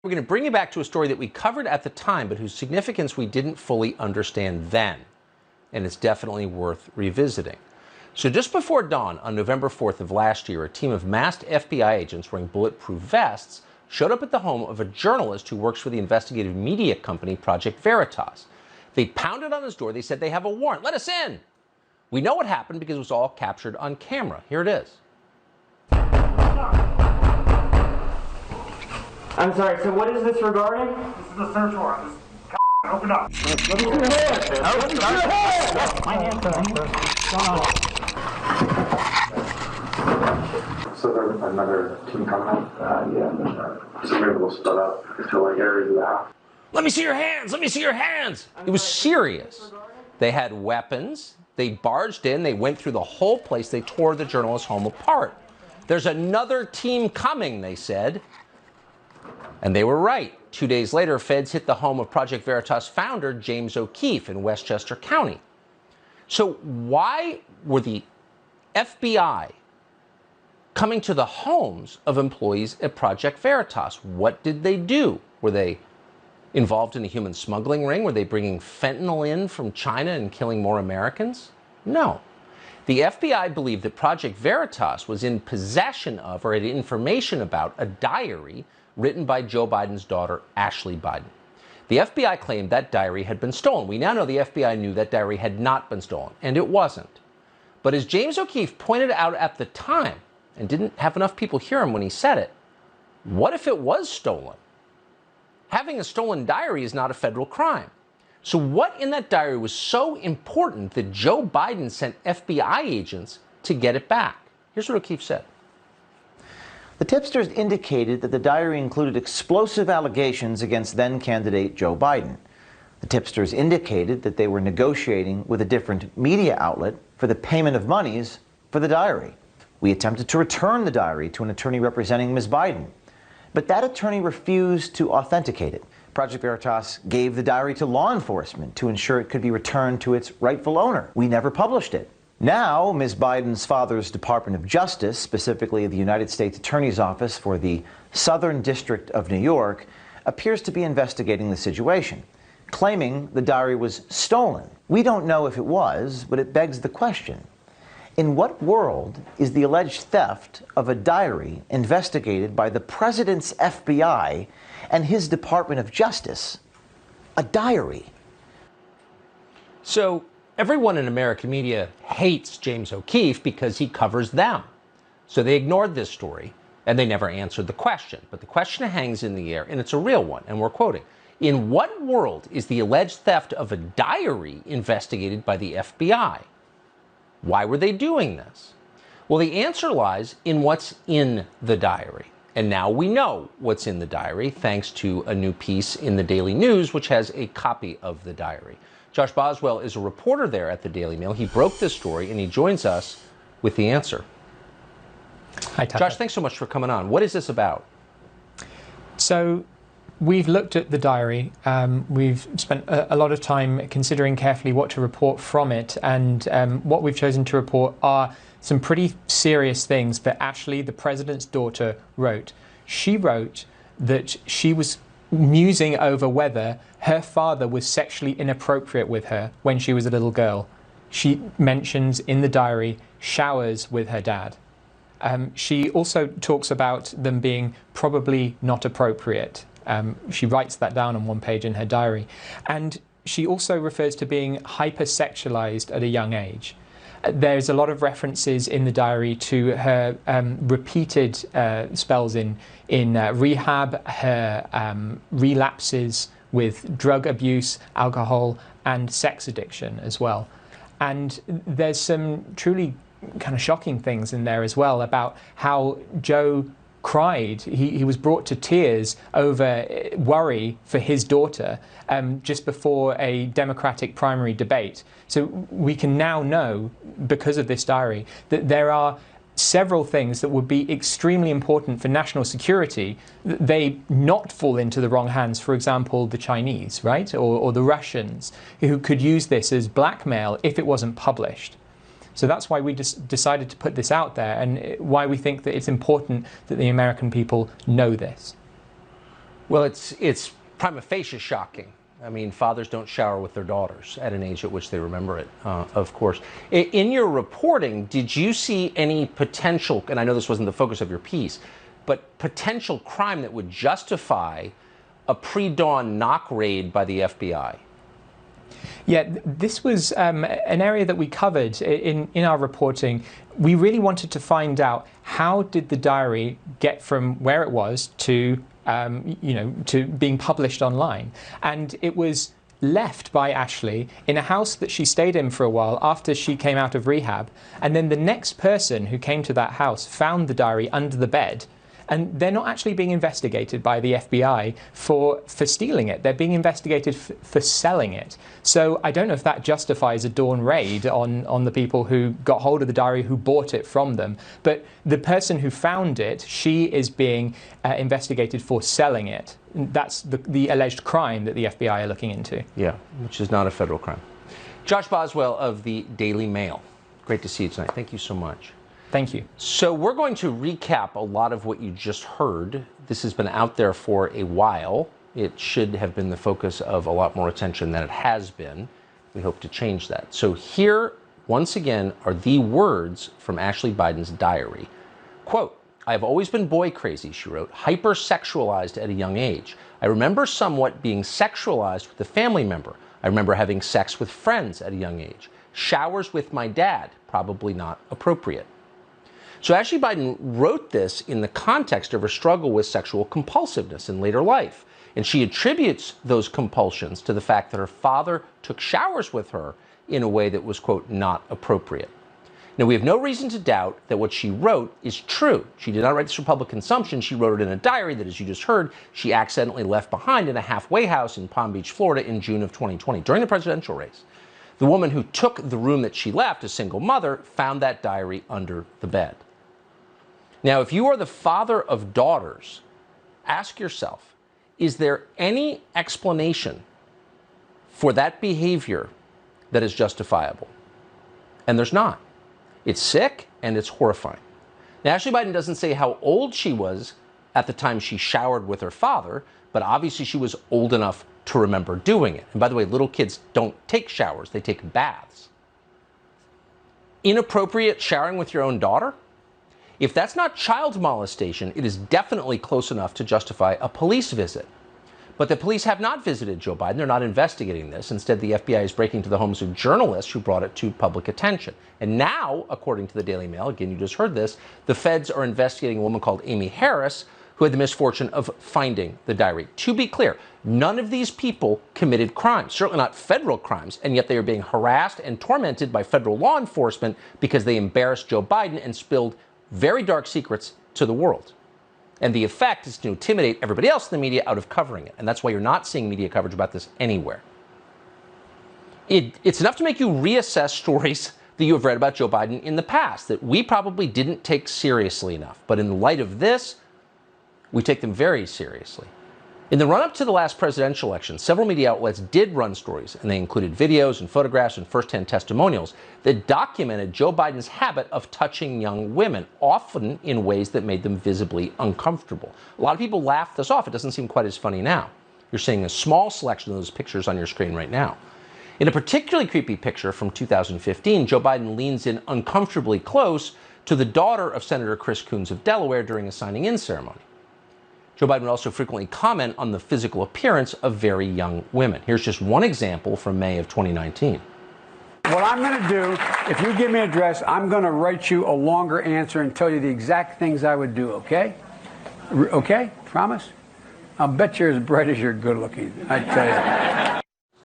We're going to bring you back to a story that we covered at the time, but whose significance we didn't fully understand then. And it's definitely worth revisiting. So just before dawn on November 4th of last year, a team of masked FBI agents wearing bulletproof vests showed up at the home of a journalist who works for the investigative media company Project Veritas. They pounded on his door. They said, "They have a warrant. Let us in." We know what happened because it was all captured on camera. Here it is. I'm sorry, so what is this regarding? This is a search warrant. Open up. Let me see your hands. Let me see your hands. My hands are So there's another team coming up? Yeah. So maybe we'll split up to like areas of the house. Let me see your hands. Let me see your hands. It was serious. They had weapons. They barged in. They went through the whole place. They tore the journalist's home apart. There's another team coming, they said. And they were right. 2 days later, feds hit the home of Project Veritas founder James O'Keefe in Westchester County. So why were the FBI coming to the homes of employees at Project Veritas? What did they do? Were they involved in a human smuggling ring? Were they bringing fentanyl in from China and killing more Americans? No. The FBI believed that Project Veritas was in possession of or had information about a diary written by Joe Biden's daughter, Ashley Biden. The FBI claimed that diary had been stolen. We now know the FBI knew that diary had not been stolen, and it wasn't. But as James O'Keefe pointed out at the time, and didn't have enough people hear him when he said it, what if it was stolen? Having a stolen diary is not a federal crime. So what in that diary was so important that Joe Biden sent FBI agents to get it back? Here's what O'Keefe said. The tipsters indicated that the diary included explosive allegations against then-candidate Joe Biden. The tipsters indicated that they were negotiating with a different media outlet for the payment of monies for the diary. We attempted to return the diary to an attorney representing Ms. Biden, but that attorney refused to authenticate it. Project Veritas gave the diary to law enforcement to ensure it could be returned to its rightful owner. We never published it. Now, Ms. Biden's father's Department of Justice, specifically the United States Attorney's Office for the Southern District of New York, appears to be investigating the situation, claiming the diary was stolen. We don't know if it was, but it begs the question. In what world is the alleged theft of a diary investigated by the president's FBI and his Department of Justice a diary? So everyone in American media hates James O'Keefe because he covers them. So they ignored this story and they never answered the question. But the question hangs in the air, and it's a real one, and we're quoting. In what world is the alleged theft of a diary investigated by the FBI? Why were they doing this? Well, the answer lies in what's in the diary. And now we know what's in the diary, thanks to a new piece in the Daily News, which has a copy of the diary. Josh Boswell is a reporter there at the Daily Mail. He broke this story, and he joins us with the answer. Hi, Tucker. Josh, thanks so much for coming on. What is this about? So we've looked at the diary. We've spent a lot of time considering carefully what to report from it. And what we've chosen to report are some pretty serious things that Ashley, the president's daughter, wrote. She wrote that she was musing over whether her father was sexually inappropriate with her when she was a little girl. She mentions in the diary showers with her dad. She also talks about them being probably not appropriate. She writes that down on one page in her diary. And she also refers to being hypersexualized at a young age. There's a lot of references in the diary to her repeated spells in rehab, her relapses with drug abuse, alcohol, and sex addiction as well. And there's some truly kind of shocking things in there as well about how Joe cried. He was brought to tears over worry for his daughter just before a Democratic primary debate. So we can now know, because of this diary, that there are several things that would be extremely important for national security, they not fall into the wrong hands. For example, the Chinese, right? Or the Russians, who could use this as blackmail if it wasn't published. So that's why we decided to put this out there, and why we think that it's important that the American people know this. Well, it's prima facie shocking. I mean, fathers don't shower with their daughters at an age at which they remember it, of course. In your reporting, did you see any potential, and I know this wasn't the focus of your piece, but potential crime that would justify a pre-dawn knock raid by the FBI? Yeah, this was an area that we covered in our reporting. We really wanted to find out, how did the diary get from where it was to to being published online. And it was left by Ashley in a house that she stayed in for a while after she came out of rehab. And then the next person who came to that house found the diary under the bed. And they're not actually being investigated by the FBI for stealing it. They're being investigated for selling it. So I don't know if that justifies a dawn raid on the people who got hold of the diary, who bought it from them. But the person who found it, she is being investigated for selling it. That's the alleged crime that the FBI are looking into. Yeah, which is not a federal crime. Josh Boswell of the Daily Mail. Great to see you tonight. Thank you so much. Thank you. So we're going to recap a lot of what you just heard. This has been out there for a while. It should have been the focus of a lot more attention than it has been. We hope to change that. So here, once again, are the words from Ashley Biden's diary. Quote, "I have always been boy crazy," she wrote, "hypersexualized at a young age. I remember somewhat being sexualized with a family member. I remember having sex with friends at a young age. Showers with my dad, probably not appropriate." So Ashley Biden wrote this in the context of her struggle with sexual compulsiveness in later life. And she attributes those compulsions to the fact that her father took showers with her in a way that was, quote, not appropriate. Now, we have no reason to doubt that what she wrote is true. She did not write this for public consumption. She wrote it in a diary that, as you just heard, she accidentally left behind in a halfway house in Palm Beach, Florida in June of 2020, during the presidential race. The woman who took the room that she left, a single mother, found that diary under the bed. Now, if you are the father of daughters, ask yourself, is there any explanation for that behavior that is justifiable? And there's not. It's sick and it's horrifying. Now, Ashley Biden doesn't say how old she was at the time she showered with her father, but obviously she was old enough to remember doing it. And by the way, little kids don't take showers, they take baths. Inappropriate showering with your own daughter? If that's not child molestation, it is definitely close enough to justify a police visit. But the police have not visited Joe Biden. They're not investigating this. Instead, the FBI is breaking into the homes of journalists who brought it to public attention. And now, according to the Daily Mail, again, you just heard this, the feds are investigating a woman called Amy Harris, who had the misfortune of finding the diary. To be clear, none of these people committed crimes, certainly not federal crimes, and yet they are being harassed and tormented by federal law enforcement because they embarrassed Joe Biden and spilled very dark secrets to the world. And the effect is to intimidate everybody else in the media out of covering it. And that's why you're not seeing media coverage about this anywhere. It's enough to make you reassess stories that you have read about Joe Biden in the past that we probably didn't take seriously enough. But in light of this, we take them very seriously. In the run-up to the last presidential election, several media outlets did run stories, and they included videos and photographs and first-hand testimonials that documented Joe Biden's habit of touching young women, often in ways that made them visibly uncomfortable. A lot of people laughed this off. It doesn't seem quite as funny now. You're seeing a small selection of those pictures on your screen right now. In a particularly creepy picture from 2015, Joe Biden leans in uncomfortably close to the daughter of Senator Chris Coons of Delaware during a signing-in ceremony. Joe Biden would also frequently comment on the physical appearance of very young women. Here's just one example from May of 2019. What I'm going to do, if you give me an address, I'm going to write you a longer answer and tell you the exact things I would do, okay? Okay? Promise? I'll bet you're as bright as you're good looking, I tell you.